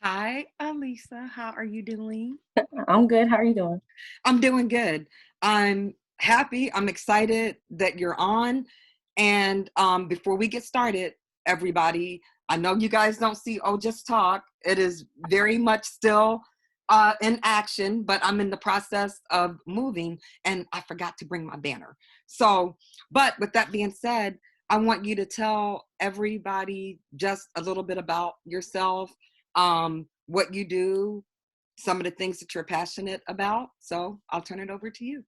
Hi, Alissa. How are you doing? I'm good. How are you doing? I'm doing good. I'm happy. I'm excited that you're on. And before we get started, everybody, I know you guys don't see Oh Just Talk. It is very much still in action, but I'm in the process of moving and I forgot to bring my banner. So, but with that being said, I want you to tell everybody just a little bit about yourself, what you do, some of the things that you're passionate about. So I'll turn it over to you.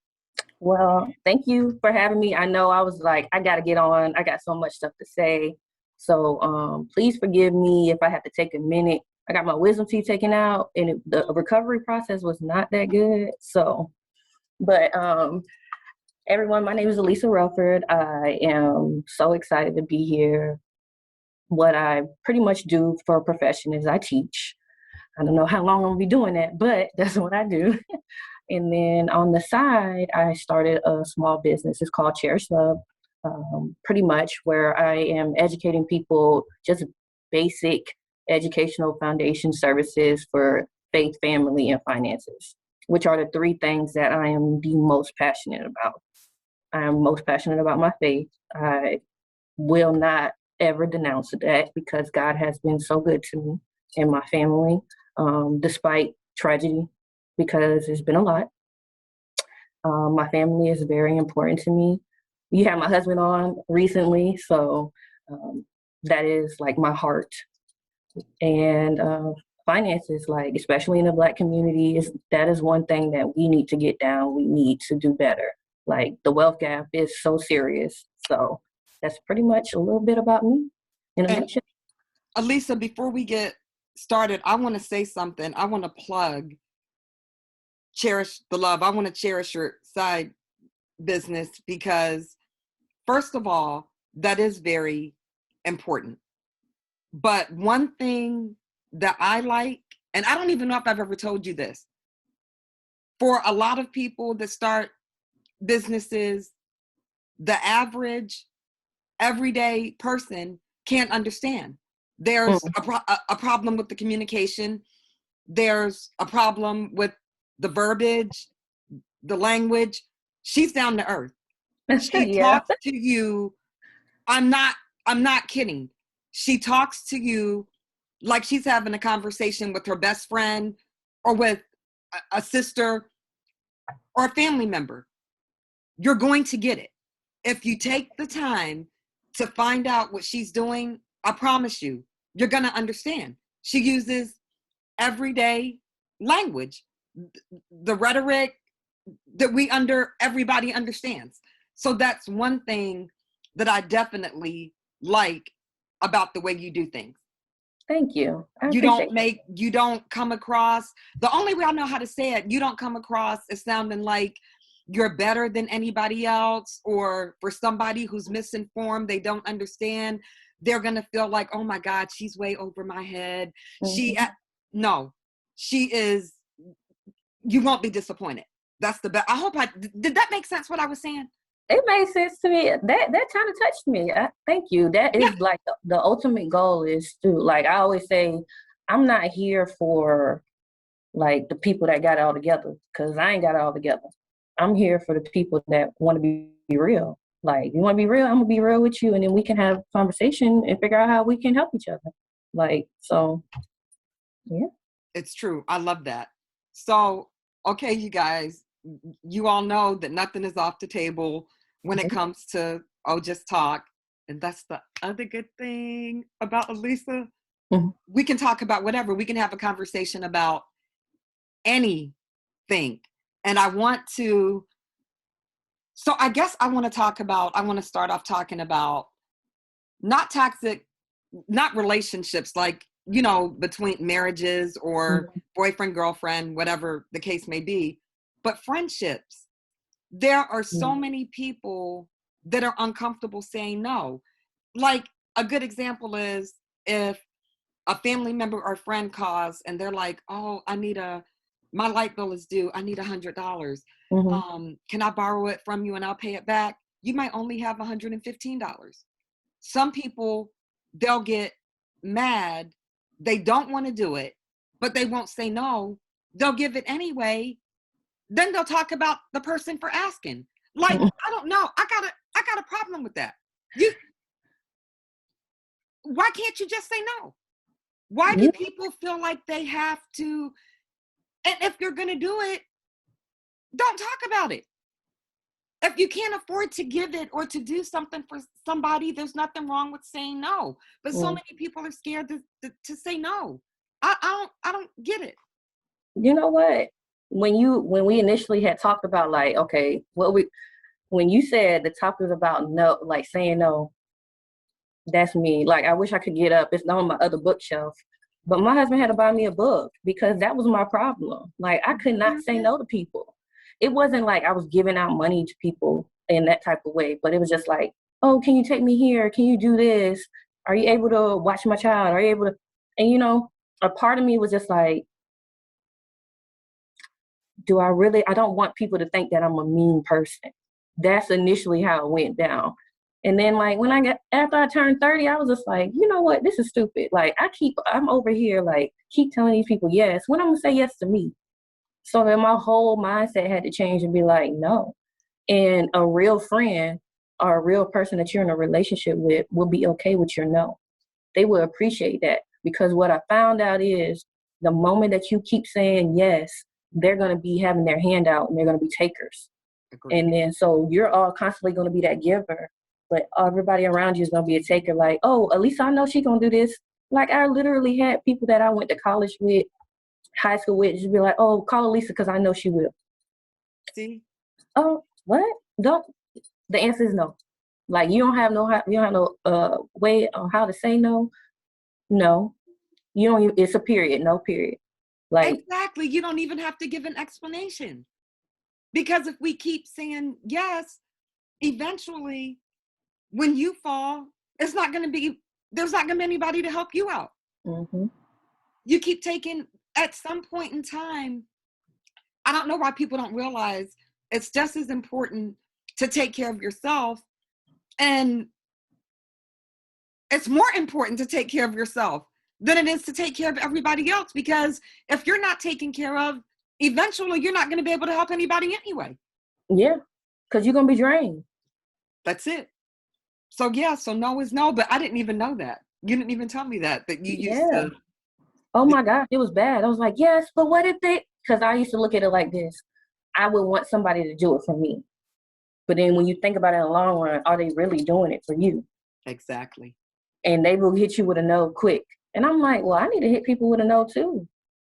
Well, thank you for having me. I know I was like, I got to get on. I got so much stuff to say. So please forgive me if I have to take a minute. I got my wisdom teeth taken out and the recovery process was not that good. So, but everyone, my name is Alissa Relford. I am so excited to be here. What I pretty much do for a profession is I teach. I don't know how long I'm gonna be doing that, but that's what I do. And then on the side, I started a small business. It's called Cherish Love, pretty much where I am educating people just basic educational foundation services for faith, family, and finances, which are the three things that I am the most passionate about. I am most passionate about my faith. I will not ever denounce that because God has been so good to me and my family, despite tragedy, because it's been a lot. My family is very important to me. You had my husband on recently, so that is like my heart. And finances, like especially in the Black community, that is one thing that we need to get down. We need to do better. Like the wealth gap is so serious. So that's pretty much a little bit about me in a And nutshell. Alissa, before we get started, I want to say something. I want to plug Cherish the Love. I want to cherish your side business because, first of all, that is very important. But one thing that I like, and I don't even know if I've ever told you this, for a lot of people that start businesses, the average everyday person can't understand. There's Mm, a problem with the communication. There's a problem with the verbiage, the language. She's down to earth. She yeah. talks to you. I'm not, I'm not kidding. She talks to you like she's having a conversation with her best friend or with a sister or a family member. You're going to get it. If you take the time to find out what she's doing, I promise you, you're going to understand. She uses everyday language, the rhetoric that everybody understands. So that's one thing that I definitely like about the way you do things. Thank you. I appreciate it. You don't come across, the only way I know how to say it, you don't come across as sounding like you're better than anybody else, or for somebody who's misinformed, they don't understand, they're going to feel like, oh my God, she's way over my head. She, Mhm. no, she is, you won't be disappointed. That's the best. I hope did that make sense what I was saying? It made sense to me. That kind of touched me. Thank you. That Yeah. is like the ultimate goal is to, like I always say, I'm not here for like the people that got it all together, because I ain't got it all together. I'm here for the people that want to be real. Like, you want to be real, I'm gonna be real with you, and then we can have a conversation and figure out how we can help each other. Like, so yeah. It's true. I love that. So, okay, you guys, you all know that nothing is off the table when it comes to Oh Just Talk. And that's the other good thing about Alissa. Mhm. We can talk about whatever. We can have a conversation about anything. And I want to, so I guess I want to start off talking about not toxic, not relationships, like, between marriages or Mhm. boyfriend, girlfriend, whatever the case may be, but friendships. There are so Mhm. many people that are uncomfortable saying no. Like, a good example is if a family member or friend calls and they're like, oh, my light bill is due. I need $100. Mhm. Can I borrow it from you and I'll pay it back? You might only have $115. Some people, they'll get mad. They don't want to do it. but they won't say no. They'll give it anyway. Then they'll talk about the person for asking. Like, I don't know. I got a problem with that. Why can't you just say no? Why do people feel like they have to? And if you're going to do it, don't talk about it. If you can't afford to give it or to do something for somebody, there's nothing wrong with saying no. But so many people are scared to say no. I don't get it. You know what? When we initially had talked about like, okay, when you said the topic was about no, like saying no, that's me. Like, I wish I could get up. It's on my other bookshelf. But my husband had to buy me a book because that was my problem. Like, I could not say no to people. It wasn't like I was giving out money to people in that type of way, but it was just like, oh, can you take me here? Can you do this? Are you able to watch my child? Are you able to? And, you know, a part of me was just like, I don't want people to think that I'm a mean person. That's initially how it went down. And then like after I turned 30, I was just like, you know what, this is stupid. Like I'm over here like keep telling these people yes, when I'm gonna say yes to me. So then my whole mindset had to change and be like, no. And a real friend or a real person that you're in a relationship with will be okay with your no. They will appreciate that, because what I found out is the moment that you keep saying yes, they're going to be having their hand out and they're going to be takers. Agreed. And then so you're all constantly going to be that giver, but everybody around you is going to be a taker. Like, oh, Alissa, I know she's going to do this. Like, I literally had people that I went to college with, high school with, just be like, oh, call Alissa because I know she will. See? Oh, what? Don't. The answer is no. Like, you don't have no way on how to say no. No, you don't. It's a period. No period. Like, exactly. You don't even have to give an explanation, because if we keep saying yes, eventually, when you fall, there's not going to be anybody to help you out. Mm-hmm. You keep taking, at some point in time, I don't know why people don't realize it's just as important to take care of yourself, and it's more important to take care of yourself than it is to take care of everybody else, because if you're not taken care of, eventually you're not going to be able to help anybody anyway. Yeah, because you're going to be drained. That's it. So yeah, so no is no, but I didn't even know that. You didn't even tell me that you used to. Oh my God, it was bad. I was like, yes, but what if they, because I used to look at it like this. I would want somebody to do it for me. But then when you think about it in the long run, are they really doing it for you? Exactly. And they will hit you with a no quick. And I'm like, well, I need to hit people with a no too.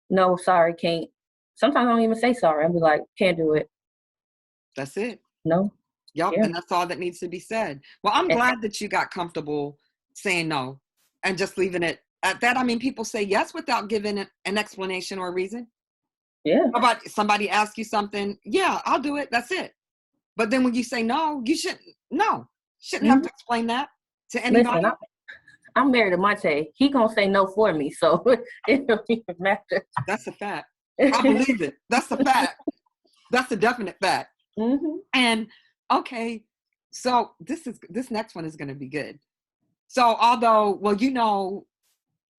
No, sorry, can't. Sometimes I don't even say sorry. I'll be like, can't do it. That's it. No. Yep. Yeah. And that's all that needs to be said. Well, I'm glad that you got comfortable saying no and just leaving it at that. I mean, people say yes without giving an explanation or a reason. Yeah. How about somebody ask you something? Yeah, I'll do it. That's it. But then when you say no, you shouldn't have to explain that to anybody. Listen, I'm married to Monte. He gonna say no for me, so it don't even matter. That's a fact. I believe it. That's a fact. That's a definite fact. Mm-hmm. And okay, so this next one is going to be good. So although, well, you know,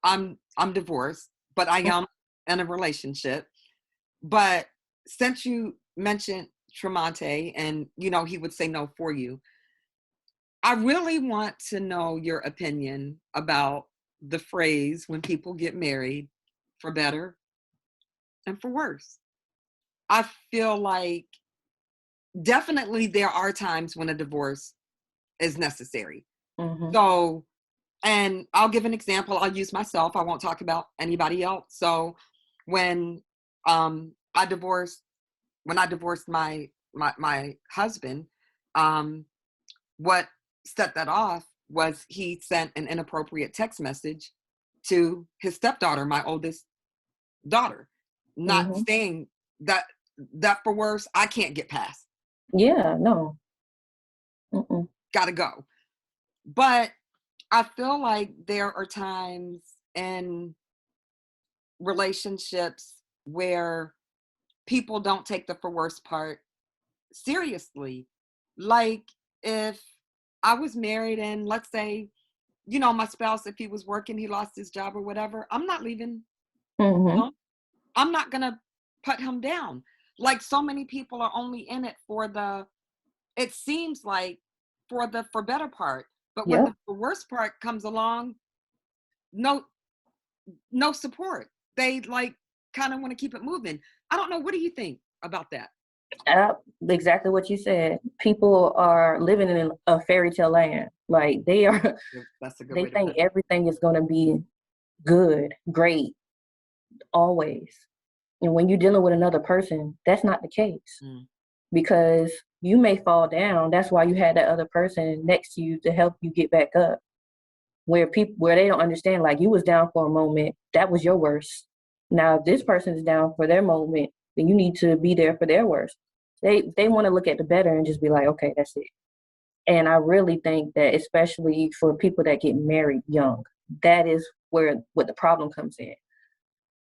I'm divorced, but I am in a relationship. But since you mentioned Tremonte, and you know he would say no for you, I really want to know your opinion about the phrase when people get married, for better and for worse. I feel like definitely there are times when a divorce is necessary. Mm-hmm. So, and I'll give an example. I'll use myself. I won't talk about anybody else. So when I divorced my husband, what set that off was he sent an inappropriate text message to his stepdaughter, my oldest daughter, not saying that for worse, I can't get past. Yeah, no. Gotta go. But I feel like there are times in relationships where people don't take the for worse part seriously. Like if I was married and let's say, you know, my spouse, if he was working, he lost his job or whatever, I'm not leaving. Mm-hmm. No, I'm not going to put him down. Like, so many people are only in it for it seems like, for better part. But when Yep. the worst part comes along, no, no support. They like kind of want to keep it moving. I don't know. What do you think about that? Exactly what you said. People are living in a fairy tale land. Like they are, That's a good they way to think put it. everything is going to be good, great, always. And when you're dealing with another person, that's not the case, Mm. because you may fall down. That's why you had that other person next to you to help you get back up. Where they don't understand, like, you was down for a moment, that was your worst. Now if this person is down for their moment, then you need to be there for their worst. They want to look at the better and just be like, okay, that's it. And I really think that, especially for people that get married young, that is where what the problem comes in.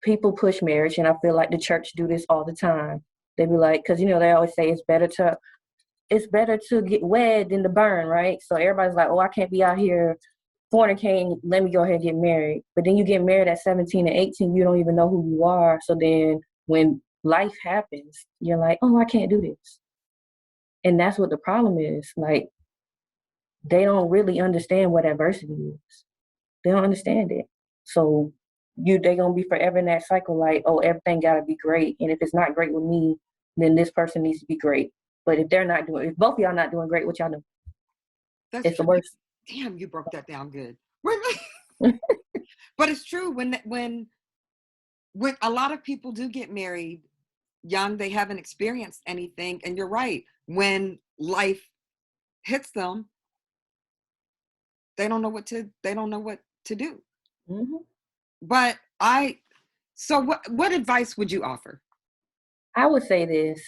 People push marriage, and I feel like the church do this all the time. They be like, because they always say it's better to get wed than to burn, right? So everybody's like, oh, I can't be out here fornicating, let me go ahead and get married. But then you get married at 17 and 18, you don't even know who you are. So then when life happens, you're like, oh, I can't do this. And that's what the problem is. Like, they don't really understand what adversity is. They don't understand it. So they're gonna be forever in that cycle, like, oh, everything gotta be great. And if it's not great with me, then this person needs to be great. But if both of y'all not doing great, what y'all do? That's It's the true. worst. Damn, you broke that down good. But it's true. When a lot of people do get married young, they haven't experienced anything. And you're right. When life hits them, they don't know what to do. Mm-hmm. But so what advice would you offer? I would say this,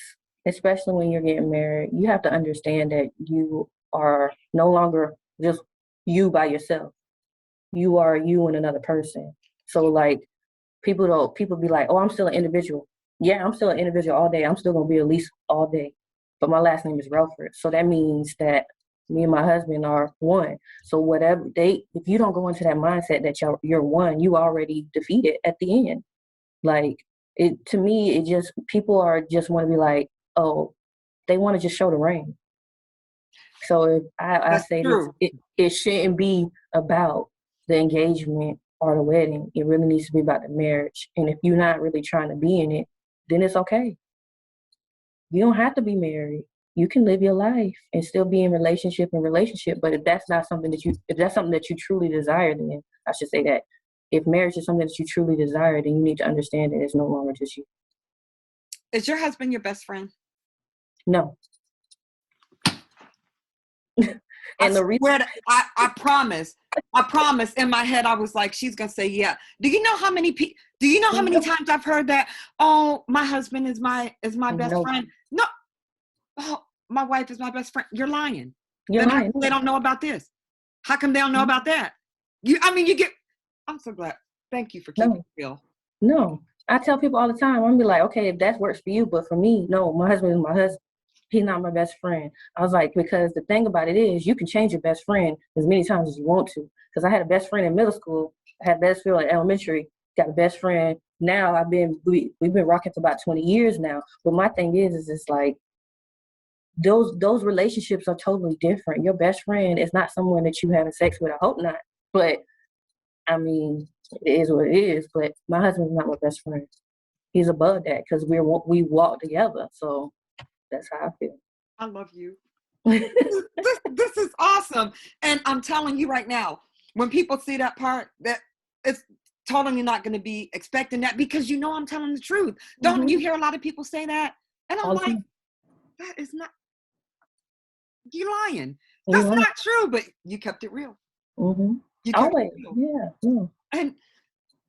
especially when you're getting married, you have to understand that you are no longer just you by yourself. You are you and another person. So like, people be like, oh, I'm still an individual. Yeah, I'm still an individual all day. I'm still gonna be Alissa all day. But my last name is Relford. So that means that me and my husband are one. So if you don't go into that mindset that you're one, you already defeated at the end. Like, to me, it just, people are just want to be like, oh, they want to just show the ring. So if I That's say this, true. it shouldn't be about the engagement or the wedding. It really needs to be about the marriage. And if you're not really trying to be in it, then it's okay. You don't have to be married. You can live your life and still be in relationship. But if that's something that you truly desire, then I should say that if marriage is something that you truly desire, then you need to understand that it's no longer just you. Is your husband your best friend? No. I And the reason, swear to, I promise. I promise. In my head, I was like, she's gonna say yeah. Do you know how many times I've heard that? Oh, my husband is my best no, friend. No, oh, my wife is my best friend. You're lying. you're Then how lying. come they don't know about this? How come they don't know Mhm. about that? You get. I'm so glad. Thank you for keeping No, it real. no. I tell people all the time, I'm gonna be like, okay, if that works for you, but for me, no, my husband is my husband. He's not my best friend. I was like, because the thing about it is, you can change your best friend as many times as you want to. Because I had a best friend in middle school, I had a best friend in elementary, got a best friend. Now we've been rocking for about 20 years now. But my thing is it's like, those relationships are totally different. Your best friend is not someone that you having sex with. I hope not. But I mean, it is what it is. But my husband's not my best friend. He's above that because we walk together. So that's how I feel. I love you. This is awesome. And I'm telling you right now, when people see that part, that it's totally not going to be expecting that, because I'm telling the truth. Don't Mm-hmm. you hear a lot of people say that? And I'm All the like, time. that is not, you lying. You That's like, not true, but you kept it real. mm-hmm. You kept it Always. real. Yeah. Yeah. And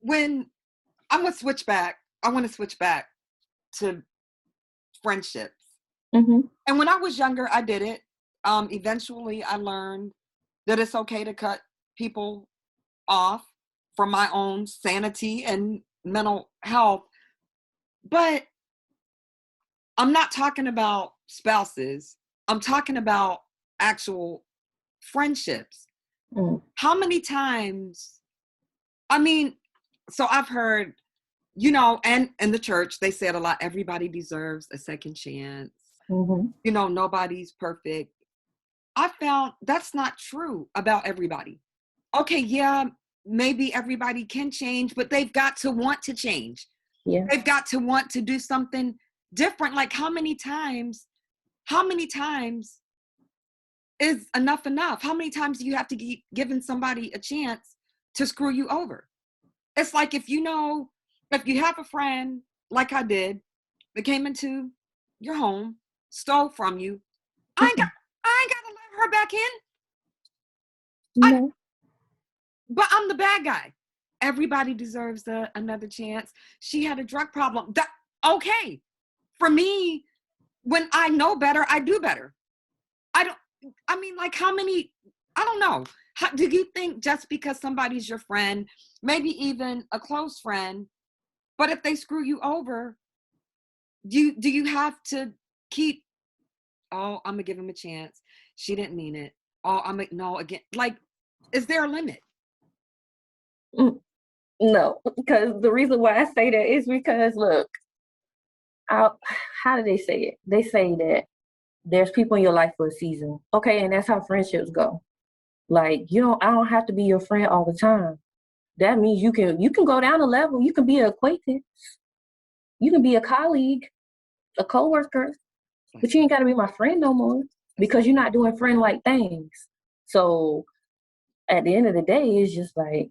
when I'm going to switch back, I want to switch back to friendships. Mm-hmm. And when I was younger, I did it. Eventually, I learned that it's okay to cut people off for my own sanity and mental health. But I'm not talking about spouses. I'm talking about actual friendships. Mm. How many times, I mean, so I've heard, you know, and in the church, they said a lot, everybody deserves a second chance. Mm-hmm. You know, nobody's perfect. I found that's not true about everybody. Okay, yeah, maybe everybody can change, but they've got to want to change. Yeah. They've got to want to do something different. Like how many times is enough enough? How many times do you have to keep giving somebody a chance to screw you over? It's like if you know, if you have a friend like I did that came into your home, stole from you, I ain't gotta let her back in. I No. but I'm the bad guy. Everybody deserves another chance. She had a drug problem. That okay. For me, when I know better, I do better. I don't I mean like how many I don't know. How, do you think just because somebody's your friend, maybe even a close friend, but if they screw you over, do you have to keep oh, I'm gonna give him a chance. She didn't mean it. Oh, I'm like, no, again. Like, is there a limit? Mm, no, because the reason why I say that is because look, I, how do they say it? They say that there's people in your life for a season. Okay, and that's how friendships go. Like I don't have to be your friend all the time. That means you can go down a level. You can be an acquaintance. You can be a colleague, a coworker, but you ain't got to be my friend no more because you're not doing friend like things. So at the end of the day, it's just like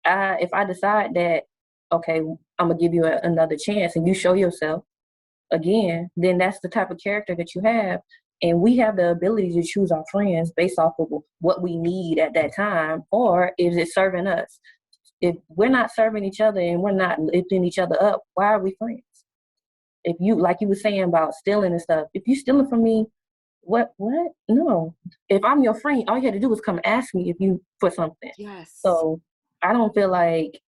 if I decide that okay, I'm gonna give you another chance, and you show yourself again, then that's the type of character that you have. And we have the ability to choose our friends based off of what we need at that time, or is it serving us? If we're not serving each other and we're not lifting each other up, why are we friends? If you, like you were saying about stealing and stuff, if you stealing from me, what? No. If I'm your friend, all you had to do was come ask me if you for something. Yes. So I don't feel like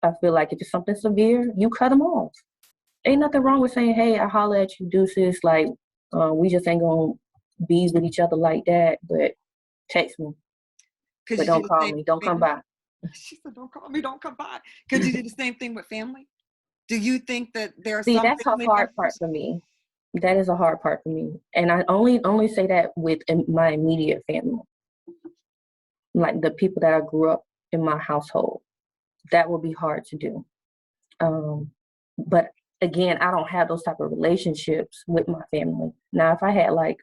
I feel like if it's something severe, you cut them off. Ain't nothing wrong with saying, "Hey, I holler at you, deuces." Like we just ain't gonna be with each other like that. But text me, Could but you do don't the call same me. Don't thing? come by. She said, "Don't call me. Don't come by." Could you do the same thing with family? Do you think that there are See, some that's a family hard part members? for me. That is a hard part for me, and I only say that with my immediate family, like the people that I grew up in my household. That would be hard to do. Um, but again, I don't have those type of relationships with my family. Now, if I had like,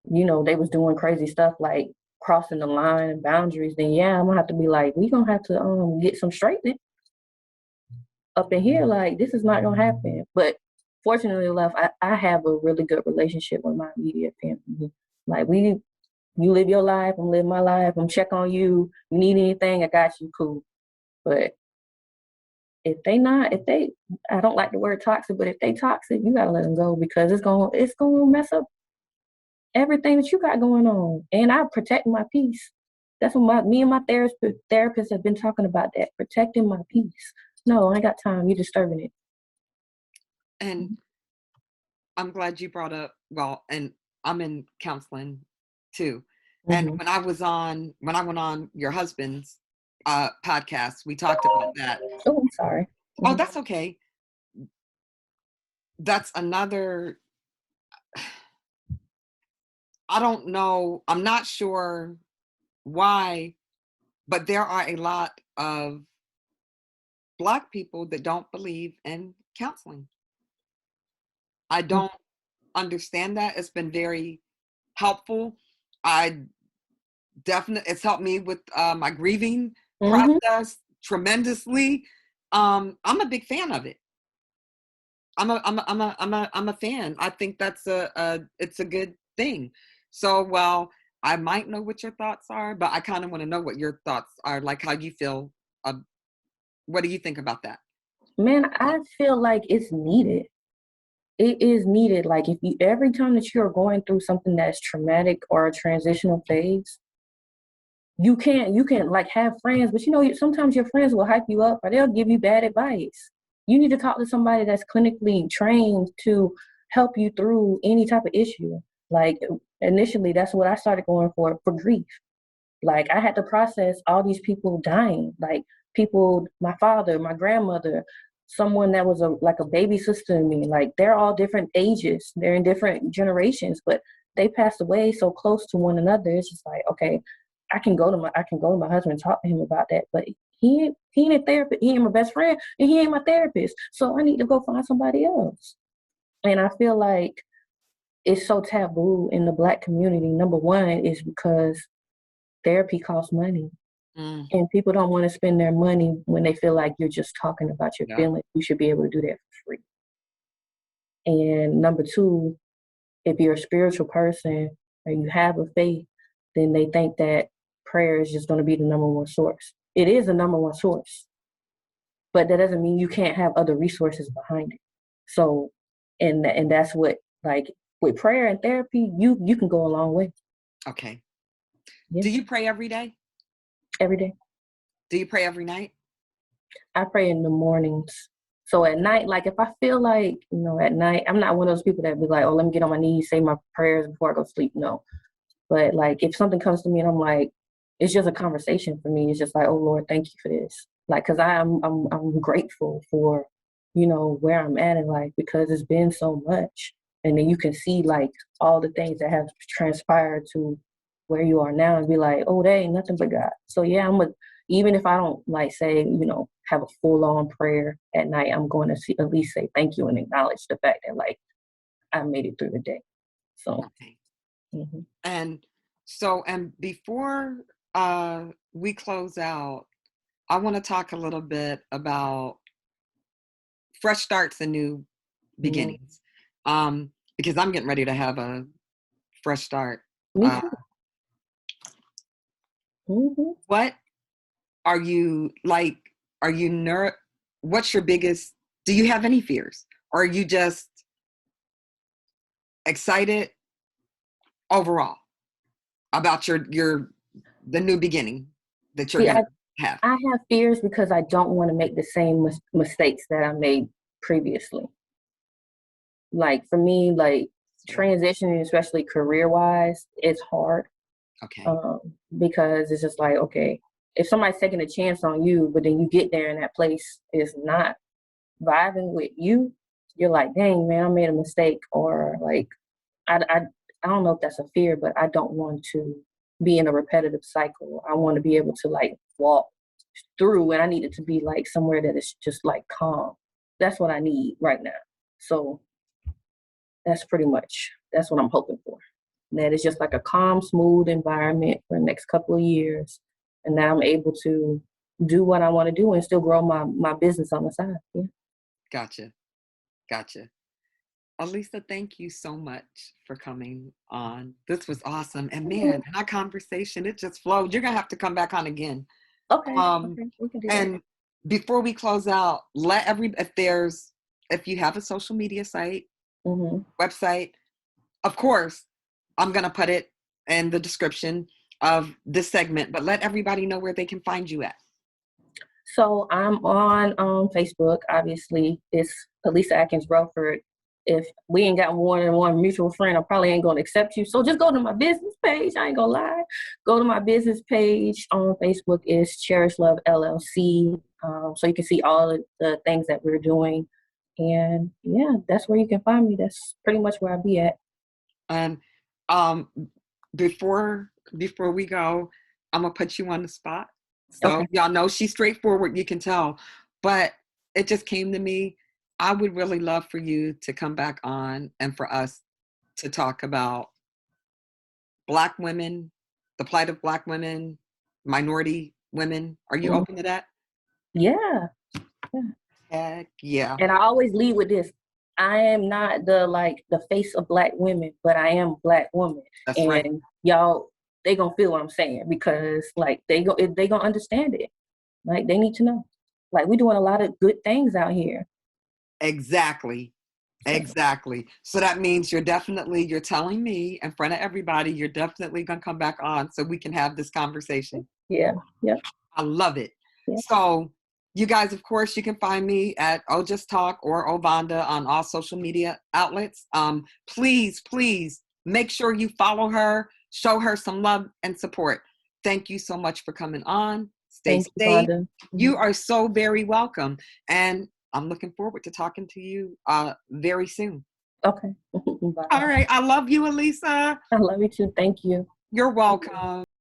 they was doing crazy stuff like crossing the line and boundaries, then yeah, I'm gonna have to be like, we gonna have to get some straightening up in here. Like this is not gonna happen. But fortunately enough, I have a really good relationship with my immediate family. Like you live your life, I'm living my life, I'm check on you. You need anything, I got you, cool. But if they I don't like the word toxic, but if they toxic, you gotta let them go because it's gonna mess up everything that you got going on. And I protect my peace. That's what me and my therapist have been talking about, that protecting my peace. No, I ain't got time. You're disturbing it. And I'm glad you brought up. Well, and I'm in counseling too. And Mm-hmm. when I went on your husband's podcast, we talked about that. Oh, I'm sorry. Oh, Mm-hmm. that's okay. That's another. I don't know. I'm not sure why, but there are a lot of Black people that don't believe in counseling. I don't understand that. It's been very helpful. I definitely, it's helped me with my grieving Mm-hmm. process tremendously. I'm a big fan of it. I'm a fan. I think that's it's a good thing. So, well, I might know what your thoughts are, but I kind of want to know what your thoughts are, like how you feel. Uh, what do you think about that? Man, I feel like it's needed. It is needed. Like if you every time that you're going through something that's traumatic or a transitional phase, you can like have friends, but sometimes your friends will hype you up or they'll give you bad advice. You need to talk to somebody that's clinically trained to help you through any type of issue. Like initially, that's what I started going for grief. Like I had to process all these people dying, like people, my father, my grandmother, someone that was like a baby sister to me. Like, they're all different ages, they're in different generations, but they passed away so close to one another. It's just like, okay, I can go to my husband and talk to him about that, but he ain't a therapist. He ain't my best friend, and he ain't my therapist. So I need to go find somebody else. And I feel like it's so taboo in the Black community. Number one is because therapy costs money. Mm, And people don't want to spend their money when they feel like you're just talking about your yeah. feelings. You should be able to do that for free. And number two, if you're a spiritual person or you have a faith, then they think that prayer is just going to be the number one source. It is the number one source, but that doesn't mean you can't have other resources behind it. So, and that's what, like, with prayer and therapy, you can go a long way. Okay. Yeah. Do you pray every day? Every day. Do you pray every night? I pray in the mornings. So at night, like, if I feel like, at night, I'm not one of those people that be like, oh, let me get on my knees, say my prayers before I go to sleep. No. But like, if something comes to me and I'm like, it's just a conversation for me. It's just like, oh Lord, thank you for this. Like, cause I'm grateful for, where I'm at in life, because it's been so much. And then you can see like all the things that have transpired to where you are now and be like, oh, that ain't nothing but God. So yeah, even if I don't like say, have a full on prayer at night, I'm going to at least say thank you and acknowledge the fact that like I made it through the day. So. Okay. Mm-hmm. And before we close out, I want to talk a little bit about fresh starts and new beginnings. Because I'm getting ready to have a fresh start. Me too. Mm-hmm. What are you like? What's your biggest, do you have any fears? Or are you just excited overall about the new beginning that you're See, going to have? I have fears because I don't want to make the same mistakes that I made previously. Like, for me, like, transitioning, especially career-wise, it's hard. Okay. Because it's just like, okay, if somebody's taking a chance on you, but then you get there and that place is not vibing with you, you're like, dang, man, I made a mistake. Or like, I don't know if that's a fear, but I don't want to be in a repetitive cycle. I want to be able to like walk through, and I need it to be like somewhere that is just like calm. That's what I need right now. So that's what I'm hoping for. That it's just like a calm, smooth environment for the next couple of years, and that I'm able to do what I want to do and still grow my business on the side. Yeah. Gotcha. Alissa, thank you so much for coming on. This was awesome. And man, in our conversation, it just flowed. You're going to have to come back on again. Okay, we can do that. And before we close out, if you have a social media site, website, of course, I'm going to put it in the description of this segment, but let everybody know where they can find you at. So I'm on Facebook. Obviously, it's Alissa Atkins Relford. If we ain't got more than one mutual friend, I probably ain't going to accept you. So just go to my business page. I ain't going to lie. Go to my business page on Facebook. Is Cherish Love LLC. So you can see all of the things that we're doing. And yeah, that's where you can find me. That's pretty much where I'll be at. And before we go, I'm going to put you on the spot. So y'all know she's straightforward, you can tell. But it just came to me. I would really love for you to come back on and for us to talk about Black women, the plight of Black women, minority women. Are you open to that? Yeah. Heck yeah. And I always lead with this. I am not the face of Black women, but I am a Black woman. That's and right. Y'all, they gonna feel what I'm saying, because like they gonna understand it. Like, they need to know. Like, we're doing a lot of good things out here. Exactly. So that means you're telling me in front of everybody, you're definitely going to come back on so we can have this conversation. Yeah. I love it. Yeah. So you guys, of course, you can find me at Just Talk or Ovanda on all social media outlets. Please make sure you follow her, show her some love and support. Thank you so much for coming on. Stay safe. You are so very welcome. And I'm looking forward to talking to you very soon. Okay. Bye. All right. I love you, Alissa. I love you too. Thank you. You're welcome.